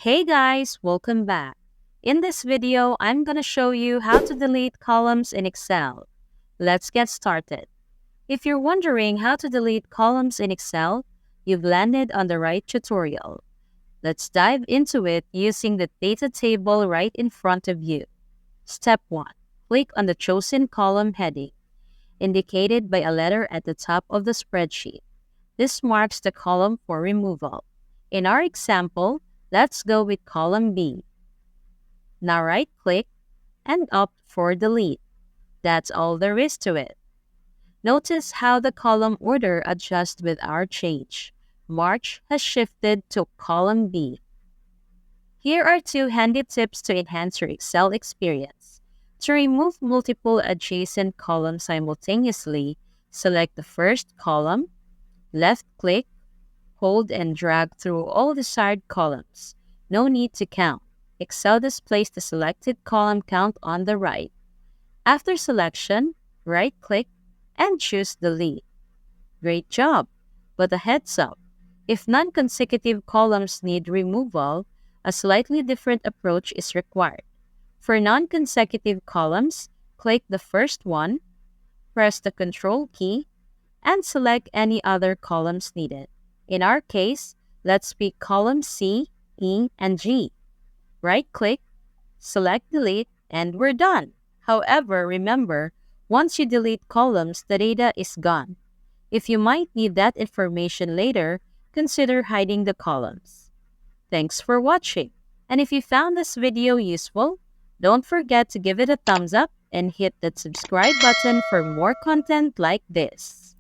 Hey guys, welcome back. In this video, I'm going to show you how to delete columns in Excel. Let's get started. If you're wondering how to delete columns in Excel, you've landed on the right tutorial. Let's dive into it using the data table right in front of you. Step 1. Click on the chosen column heading, indicated by a letter at the top of the spreadsheet. This marks the column for removal. In our example, let's go with column B. Now right-click and opt for Delete. That's all there is to it. Notice how the column order adjusts with our change. March has shifted to column B. Here are two handy tips to enhance your Excel experience. To remove multiple adjacent columns simultaneously, select the first column, left-click, hold and drag through all desired columns. No need to count. Excel displays the selected column count on the right. After selection, right-click and choose Delete. Great job! But a heads up, if non-consecutive columns need removal, a slightly different approach is required. For non-consecutive columns, click the first one, press the Control key, and select any other columns needed. In our case, let's pick columns C, E, and G. Right-click, select Delete, and we're done. However, remember, once you delete columns, the data is gone. If you might need that information later, consider hiding the columns. Thanks for watching. And if you found this video useful, don't forget to give it a thumbs up and hit that subscribe button for more content like this.